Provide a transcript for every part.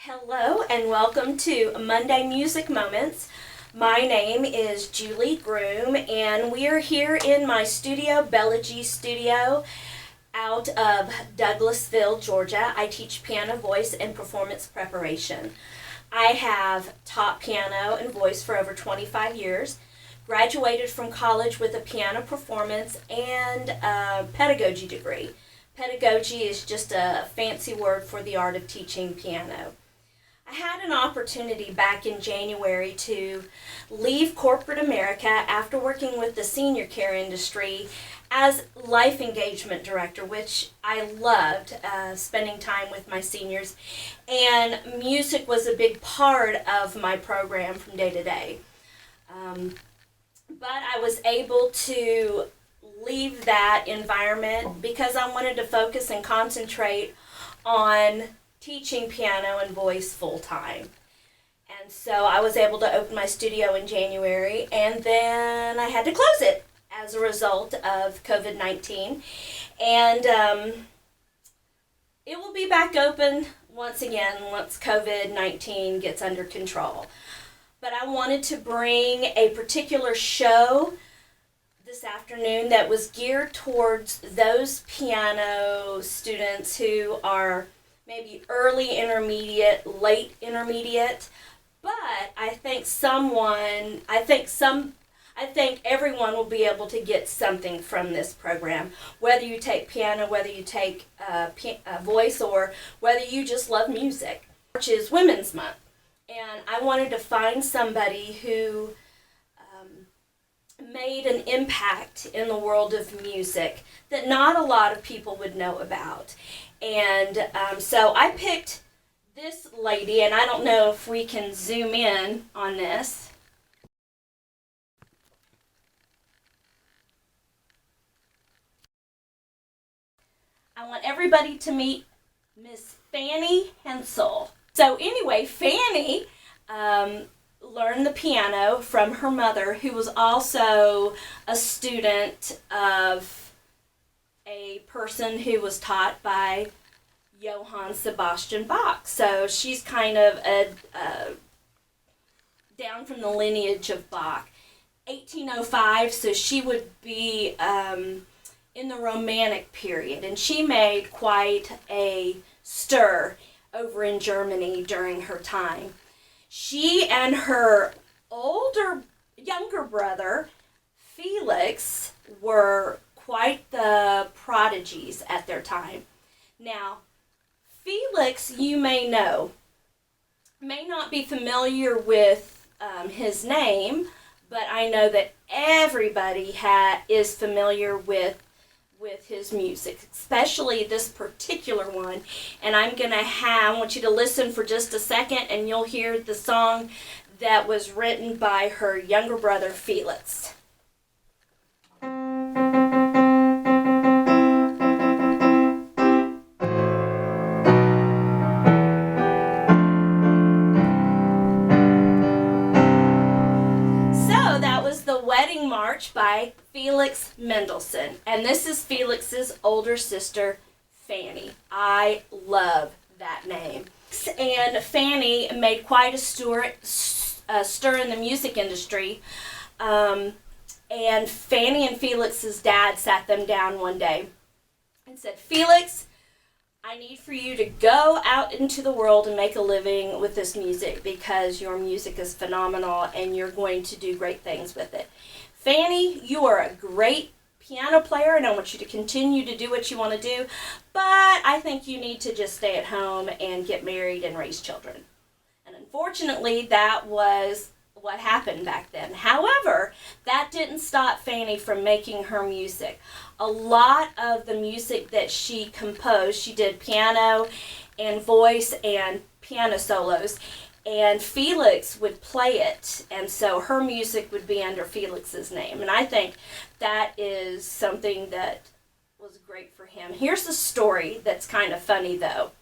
Hello and welcome to Monday Music Moments. My name is Julie Groom and we are here in my studio, Bella G Studio, out of Douglasville, Georgia. I teach piano, voice, and performance preparation. I have taught piano and voice for over 25 years, graduated from college with a piano performance and a pedagogy degree. Pedagogy is just a fancy word for the art of teaching piano. I had an opportunity back in January to leave corporate America after working with the senior care industry as life engagement director, which I loved, spending time with my seniors. And music was a big part of my program from day to day. But I was able to leave that environment because I wanted to focus and concentrate on teaching piano and voice full-time. And so I was able to open my studio in January, and then I had to close it as a result of COVID-19. And it will be back open once again once COVID-19 gets under control. But I wanted to bring a particular show this afternoon that was geared towards those piano students who are maybe early intermediate, late intermediate, but I think everyone will be able to get something from this program, whether you take piano, whether you take voice, or whether you just love music. March is Women's Month, and I wanted to find somebody who made an impact in the world of music that not a lot of people would know about. And so I picked this lady, and I don't know if we can zoom in on this. I want everybody to meet Miss Fanny Hensel. So anyway, Fanny learned the piano from her mother, who was also a student of a person who was taught by Johann Sebastian Bach. So she's kind of down from the lineage of Bach. 1805, so she would be in the Romantic period, and she made quite a stir over in Germany during her time. She and her younger brother, Felix, were quite the prodigies at their time. Now, Felix, you may not be familiar with his name, but I know that everybody is familiar with his music, especially this particular one. And I want you to listen for just a second, and you'll hear the song that was written by her younger brother, Felix. Wedding March by Felix Mendelssohn, and this is Felix's older sister, Fanny. I love that name. And Fanny made quite a stir in the music industry, and Fanny and Felix's dad sat them down one day and said, "Felix, I need for you to go out into the world and make a living with this music, because your music is phenomenal and you're going to do great things with it. Fanny, you are a great piano player and I want you to continue to do what you want to do, but I think you need to just stay at home and get married and raise children." And unfortunately, that was what happened back then. However, that didn't stop Fanny from making her music. A lot of the music that she composed, she did piano and voice and piano solos, and Felix would play it, and so her music would be under Felix's name. And I think that is something that was great for him. Here's the story that's kind of funny, though.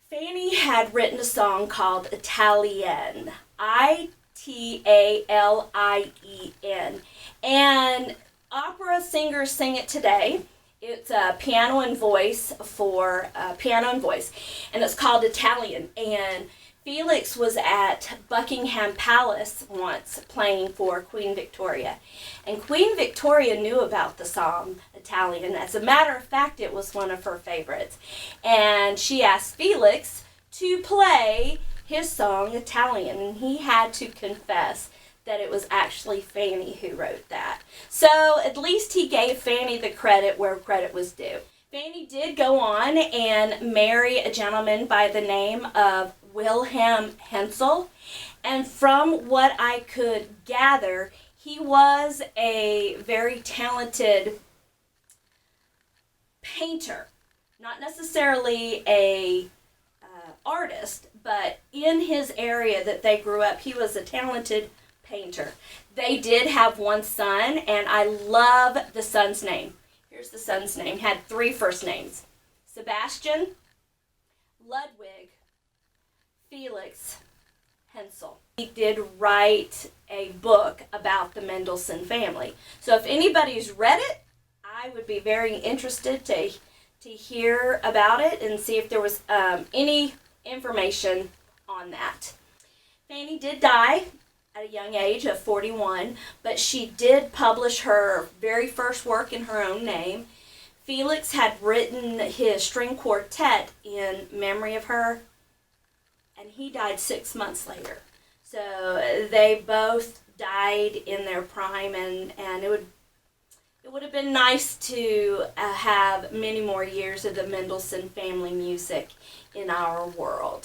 Fanny had written a song called Italienne, Italien, and opera singers sing it today. It's a piano and voice and it's called Italian. And Felix was at Buckingham Palace once playing for Queen Victoria. And Queen Victoria knew about the song Italian. As a matter of fact, it was one of her favorites. And she asked Felix to play his song Italian, and he had to confess that it was actually Fanny who wrote that. So at least he gave Fanny the credit where credit was due. Fanny did go on and marry a gentleman by the name of Wilhelm Hensel, and from what I could gather, he was a very talented painter, not necessarily a artist, but in his area that they grew up, he was a talented painter. They did have one son, and I love the son's name. Here's the son's name. Had 3 first names: Sebastian, Ludwig, Felix Hensel. He did write a book about the Mendelssohn family. So if anybody's read it, I would be very interested to hear about it and see if there was any information on that. Fanny did die at a young age of 41, but she did publish her very first work in her own name. Felix had written his string quartet in memory of her, and he died 6 months later. So they both died in their prime, and it would have been nice to have many more years of the Mendelssohn family music in our world.